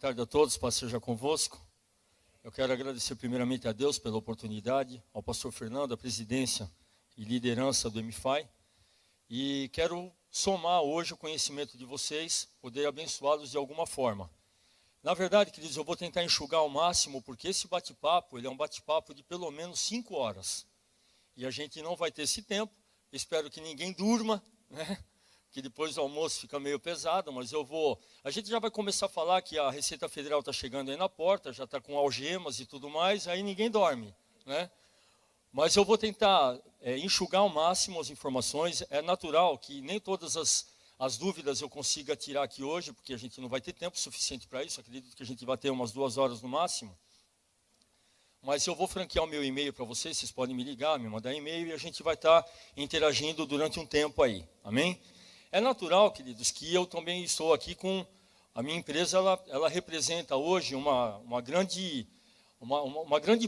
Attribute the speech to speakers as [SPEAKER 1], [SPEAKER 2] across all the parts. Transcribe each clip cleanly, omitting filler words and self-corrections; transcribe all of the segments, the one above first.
[SPEAKER 1] tarde a todos, paz seja convosco. Eu quero agradecer primeiramente a Deus pela oportunidade, ao pastor Fernando, a presidência e liderança do MFI. E quero somar hoje o conhecimento de vocês, poder abençoá-los de alguma forma. Na verdade, queridos, eu vou tentar enxugar ao máximo, porque esse bate-papo, ele é um bate-papo de pelo menos 5 horas. E a gente não vai ter esse tempo, espero que ninguém durma, né? Que depois do almoço fica meio pesado, mas a gente já vai começar a falar que a Receita Federal está chegando aí na porta, já está com algemas e tudo mais, aí ninguém dorme, né? Mas eu vou tentar enxugar ao máximo as informações. É natural que nem todas as dúvidas eu consiga tirar aqui hoje, porque a gente não vai ter tempo suficiente para isso, acredito que a gente vai ter umas 2 horas no máximo. Mas eu vou franquear o meu e-mail para vocês podem me ligar, me mandar e-mail, e a gente vai estar interagindo durante um tempo aí, amém? É natural, queridos, que eu também estou aqui com a minha empresa, ela representa hoje uma grande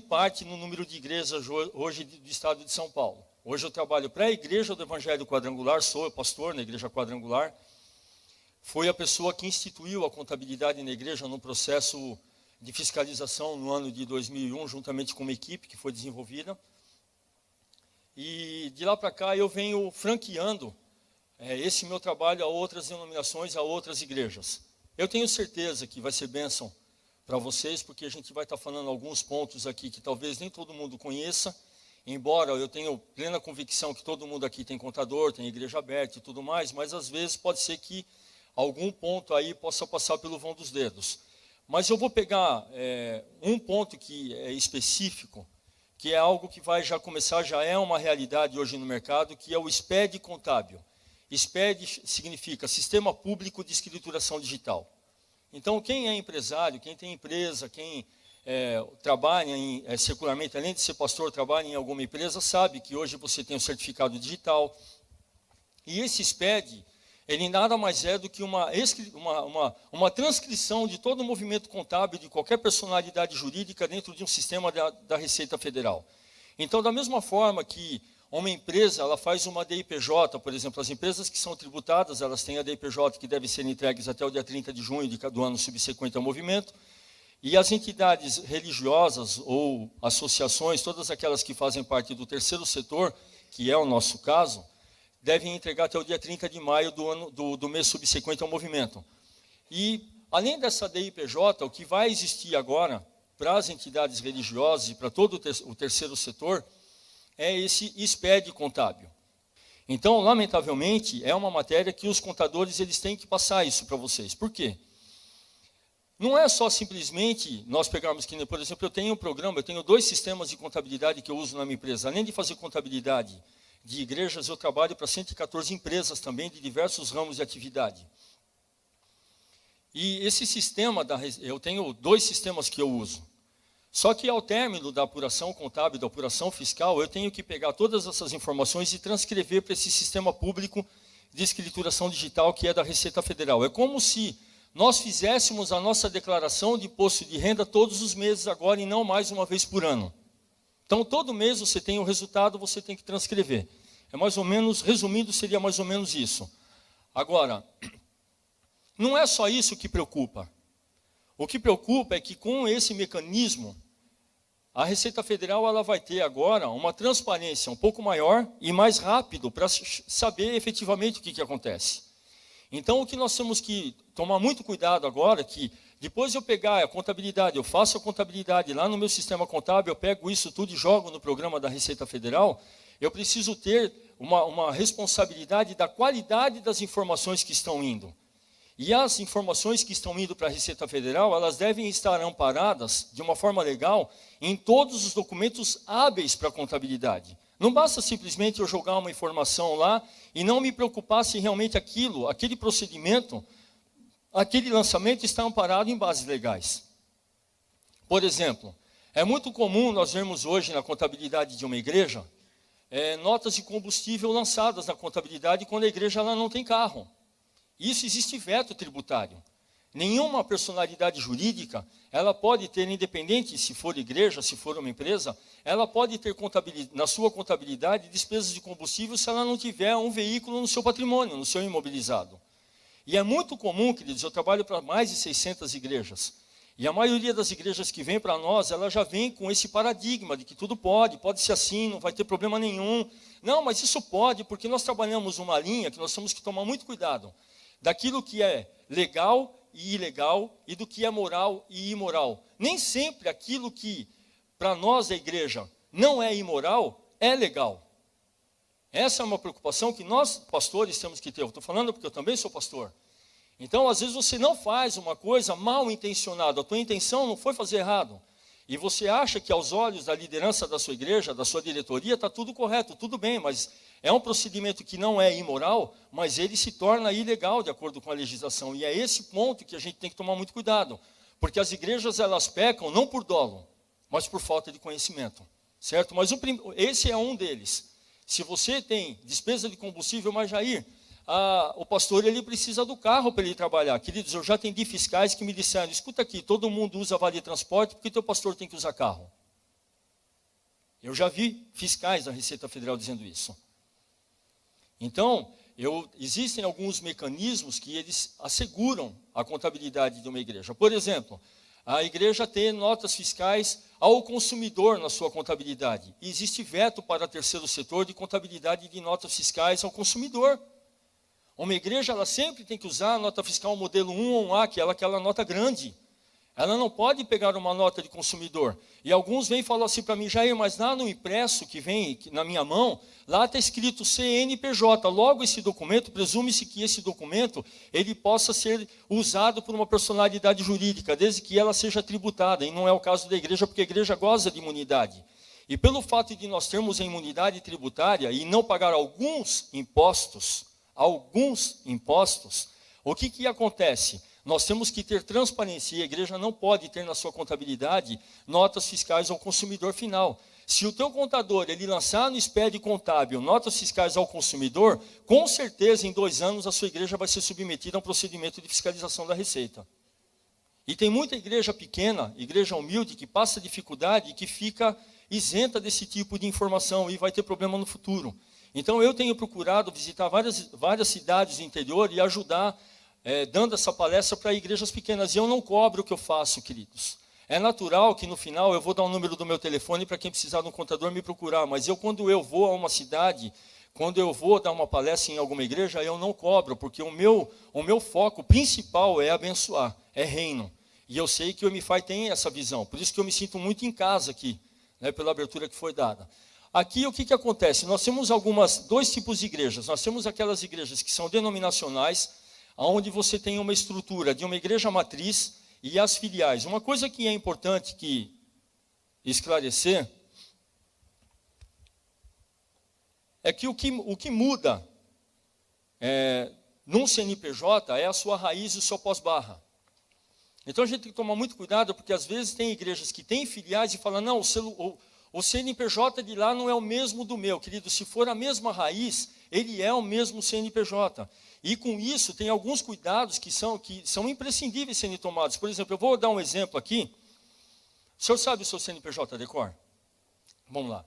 [SPEAKER 1] parte no número de igrejas hoje do estado de São Paulo. Hoje eu trabalho para a Igreja do Evangelho Quadrangular, sou pastor na Igreja Quadrangular. Foi a pessoa que instituiu a contabilidade na igreja no processo de fiscalização no ano de 2001, juntamente com uma equipe que foi desenvolvida. E de lá para cá eu venho franqueando esse meu trabalho a outras denominações, a outras igrejas. Eu tenho certeza que vai ser bênção para vocês, porque a gente vai estar falando alguns pontos aqui que talvez nem todo mundo conheça, embora eu tenha plena convicção que todo mundo aqui tem contador, tem igreja aberta e tudo mais, mas às vezes pode ser que algum ponto aí possa passar pelo vão dos dedos. Mas eu vou pegar um ponto que é específico, que é algo que vai já começar, já é uma realidade hoje no mercado, que é o SPED contábil. SPED significa Sistema Público de Escrituração Digital. Então, quem é empresário, quem tem empresa, quem trabalha secularmente, além de ser pastor, trabalha em alguma empresa, sabe que hoje você tem um certificado digital. E esse SPED, ele nada mais é do que uma transcrição de todo o movimento contábil de qualquer personalidade jurídica dentro de um sistema da Receita Federal. Então, da mesma forma que uma empresa, ela faz uma DIPJ, por exemplo, as empresas que são tributadas, elas têm a DIPJ que deve ser entregues até o dia 30 de junho do ano subsequente ao movimento, e as entidades religiosas ou associações, todas aquelas que fazem parte do terceiro setor, que é o nosso caso, devem entregar até o dia 30 de maio do mês subsequente ao movimento. E, além dessa DIPJ, o que vai existir agora para as entidades religiosas e para todo o terceiro setor, é esse SPED contábil. Então, lamentavelmente, é uma matéria que os contadores eles têm que passar isso para vocês. Por quê? Não é só simplesmente nós pegarmos que, por exemplo, eu tenho um programa, eu tenho 2 sistemas de contabilidade que eu uso na minha empresa. Além de fazer contabilidade de igrejas, eu trabalho para 114 empresas também, de diversos ramos de atividade. E esse sistema, eu tenho 2 sistemas que eu uso. Só que ao término da apuração contábil, da apuração fiscal, eu tenho que pegar todas essas informações e transcrever para esse sistema público de escrituração digital que é da Receita Federal. É como se nós fizéssemos a nossa declaração de imposto de renda todos os meses agora e não mais uma vez por ano. Então, todo mês você tem o resultado, você tem que transcrever. É mais ou menos, resumindo, seria mais ou menos isso. Agora, não é só isso que preocupa. O que preocupa é que com esse mecanismo, a Receita Federal ela vai ter agora uma transparência um pouco maior e mais rápido para saber efetivamente o que acontece. Então, o que nós temos que tomar muito cuidado agora é que, depois de eu pegar a contabilidade, eu faço a contabilidade lá no meu sistema contábil, eu pego isso tudo e jogo no programa da Receita Federal, eu preciso ter uma responsabilidade da qualidade das informações que estão indo. E as informações que estão indo para a Receita Federal, elas devem estar amparadas de uma forma legal em todos os documentos hábeis para a contabilidade. Não basta simplesmente eu jogar uma informação lá e não me preocupar se realmente aquele procedimento, aquele lançamento está amparado em bases legais. Por exemplo, é muito comum nós vermos hoje na contabilidade de uma igreja, notas de combustível lançadas na contabilidade quando a igreja ela não tem carro. Isso existe veto tributário. Nenhuma personalidade jurídica, ela pode ter, independente se for igreja, se for uma empresa, ela pode ter na sua contabilidade despesas de combustível se ela não tiver um veículo no seu patrimônio, no seu imobilizado. E é muito comum, queridos, eu trabalho para mais de 600 igrejas. E a maioria das igrejas que vem para nós, ela já vem com esse paradigma de que tudo pode ser assim, não vai ter problema nenhum. Não, mas isso pode, porque nós trabalhamos uma linha que nós temos que tomar muito cuidado. Daquilo que é legal e ilegal e do que é moral e imoral. Nem sempre aquilo que, para nós da igreja, não é imoral, é legal. Essa é uma preocupação que nós, pastores, temos que ter. Eu estou falando porque eu também sou pastor. Então, às vezes, você não faz uma coisa mal intencionada. A tua intenção não foi fazer errado. E você acha que aos olhos da liderança da sua igreja, da sua diretoria, está tudo correto, tudo bem, mas é um procedimento que não é imoral, mas ele se torna ilegal de acordo com a legislação. E é esse ponto que a gente tem que tomar muito cuidado. Porque as igrejas, elas pecam não por dolo, mas por falta de conhecimento. Certo? Mas esse é um deles. Se você tem despesa de combustível, mas Jair, o pastor ele precisa do carro para ele trabalhar. Queridos, eu já atendi fiscais que me disseram, escuta aqui, todo mundo usa vale transporte, porque teu pastor tem que usar carro? Eu já vi fiscais da Receita Federal dizendo isso. Então, existem alguns mecanismos que eles asseguram a contabilidade de uma igreja. Por exemplo, a igreja tem notas fiscais ao consumidor na sua contabilidade. E existe veto para terceiro setor de contabilidade de notas fiscais ao consumidor. Uma igreja, ela sempre tem que usar a nota fiscal modelo 1 ou 1A, que é aquela nota grande. Ela não pode pegar uma nota de consumidor. E alguns vêm e falam assim para mim, Jair, mas lá no impresso que vem na minha mão, lá está escrito CNPJ. Logo esse documento, presume-se que esse documento, ele possa ser usado por uma personalidade jurídica, desde que ela seja tributada. E não é o caso da igreja, porque a igreja goza de imunidade. E pelo fato de nós termos a imunidade tributária e não pagar alguns impostos, o que acontece? Nós temos que ter transparência e a igreja não pode ter na sua contabilidade notas fiscais ao consumidor final. Se o teu contador ele lançar no SPED contábil notas fiscais ao consumidor, com certeza em 2 anos a sua igreja vai ser submetida a um procedimento de fiscalização da Receita. E tem muita igreja pequena, igreja humilde, que passa dificuldade e que fica isenta desse tipo de informação e vai ter problema no futuro. Então, eu tenho procurado visitar várias cidades do interior e ajudar, dando essa palestra para igrejas pequenas. E eu não cobro o que eu faço, queridos. É natural que, no final, eu vou dar o número do meu telefone para quem precisar de um contador me procurar. Mas quando eu vou a uma cidade, quando eu vou dar uma palestra em alguma igreja, eu não cobro, porque o meu foco principal é abençoar, é reino. E eu sei que o MFI tem essa visão. Por isso que eu me sinto muito em casa aqui, né, pela abertura que foi dada. Aqui o que acontece? Nós temos 2 tipos de igrejas. Nós temos aquelas igrejas que são denominacionais, onde você tem uma estrutura de uma igreja matriz e as filiais. Uma coisa que é importante esclarecer é que o que muda num CNPJ é a sua raiz e o seu pós-barra. Então a gente tem que tomar muito cuidado, porque às vezes tem igrejas que têm filiais e falam, não, o CNPJ de lá não é o mesmo do meu. Querido, se for a mesma raiz, ele é o mesmo CNPJ. E com isso, tem alguns cuidados que são imprescindíveis serem tomados. Por exemplo, eu vou dar um exemplo aqui. O senhor sabe o seu CNPJ de cor? Vamos lá.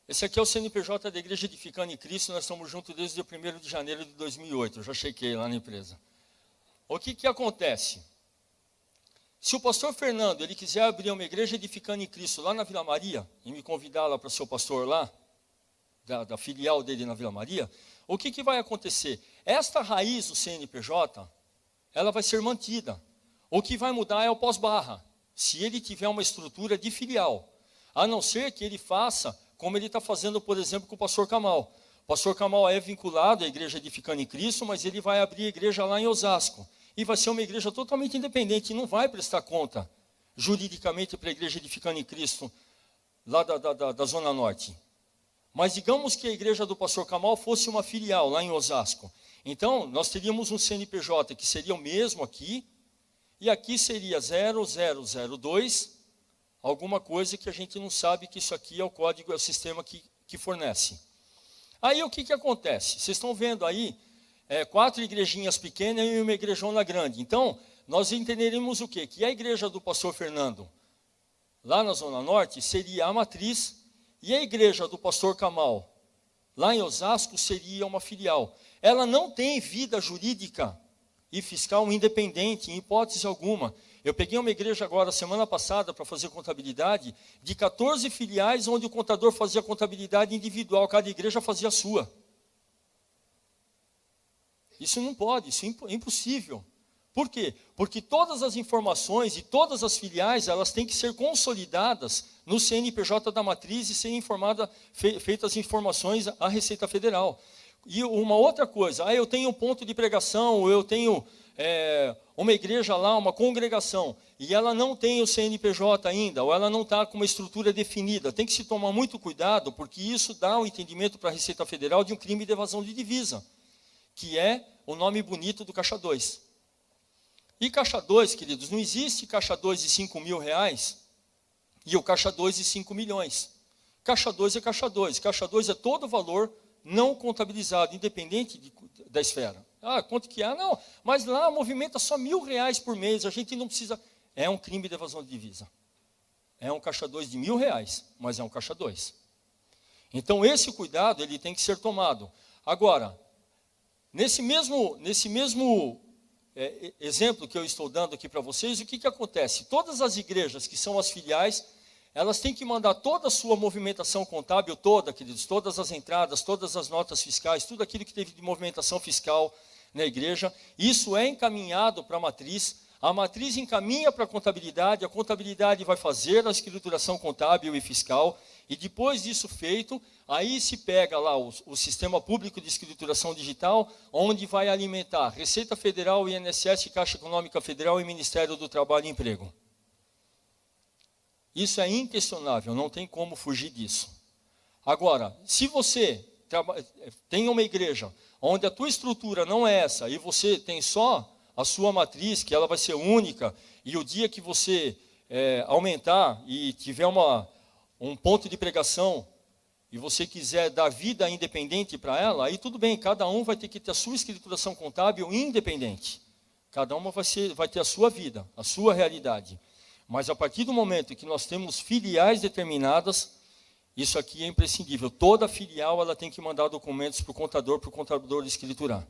[SPEAKER 1] Esse aqui é o CNPJ da Igreja Edificando em Cristo, nós estamos juntos desde o 1º de janeiro de 2008, eu já chequei lá na empresa. O que acontece? Se o pastor Fernando ele quiser abrir uma Igreja Edificando em Cristo lá na Vila Maria, e me convidar lá para ser o pastor lá, da filial dele na Vila Maria, o que vai acontecer? Esta raiz do CNPJ, ela vai ser mantida. O que vai mudar é o pós-barra, se ele tiver uma estrutura de filial, a não ser que ele faça como ele está fazendo, por exemplo, com o pastor Kamal. O pastor Kamal é vinculado à Igreja Edificando em Cristo, mas ele vai abrir a igreja lá em Osasco. E vai ser uma igreja totalmente independente, e não vai prestar conta juridicamente para a Igreja Edificando em Cristo, lá da Zona Norte. Mas digamos que a igreja do pastor Kamal fosse uma filial lá em Osasco. Então, nós teríamos um CNPJ que seria o mesmo aqui, e aqui seria 0002, alguma coisa que a gente não sabe que isso aqui é o código, é o sistema que fornece. Aí o que acontece? Vocês estão vendo aí 4 igrejinhas pequenas e uma igrejona grande. Então, nós entenderíamos o quê? Que a igreja do pastor Fernando, lá na Zona Norte, seria a matriz, e a igreja do pastor Kamal, lá em Osasco, seria uma filial. Ela não tem vida jurídica e fiscal independente, em hipótese alguma. Eu peguei uma igreja agora, semana passada, para fazer contabilidade, de 14 filiais, onde o contador fazia contabilidade individual, cada igreja fazia a sua. Isso não pode, isso é impossível. Por quê? Porque todas as informações e todas as filiais, elas têm que ser consolidadas no CNPJ da matriz e serem feitas informações à Receita Federal. E uma outra coisa, eu tenho um ponto de pregação, ou eu tenho uma igreja lá, uma congregação, e ela não tem o CNPJ ainda, ou ela não está com uma estrutura definida. Tem que se tomar muito cuidado, porque isso dá um entendimento para a Receita Federal de um crime de evasão de divisa, que é o nome bonito do Caixa 2. E Caixa 2, queridos, não existe Caixa 2 de 5 mil reais e o Caixa 2 de 5 milhões. Caixa 2 é Caixa 2. Caixa 2 é todo o valor não contabilizado, independente da esfera. Quanto que é? Não, mas lá movimenta só R$1.000 por mês, a gente não precisa... É um crime de evasão de divisa. É um Caixa 2 de R$1.000, mas é um Caixa 2. Então, esse cuidado ele tem que ser tomado. Agora, nesse mesmo exemplo que eu estou dando aqui para vocês, o que acontece? Todas as igrejas que são as filiais, elas têm que mandar toda a sua movimentação contábil toda, queridos, todas as entradas, todas as notas fiscais, tudo aquilo que teve de movimentação fiscal na igreja, isso é encaminhado para a matriz encaminha para a contabilidade vai fazer a escrituração contábil e fiscal, e depois disso feito, aí se pega lá o Sistema Público de Escrituração Digital, onde vai alimentar Receita Federal, INSS, Caixa Econômica Federal e Ministério do Trabalho e Emprego. Isso é inquestionável, não tem como fugir disso. Agora, se você tem uma igreja onde a tua estrutura não é essa, e você tem só a sua matriz, que ela vai ser única, e o dia que você aumentar e tiver um ponto de pregação, e você quiser dar vida independente para ela, aí tudo bem, cada um vai ter que ter a sua escrituração contábil independente. Cada uma vai ter a sua vida, a sua realidade. Mas a partir do momento que nós temos filiais determinadas, isso aqui é imprescindível. Toda filial ela tem que mandar documentos para o contador escriturar.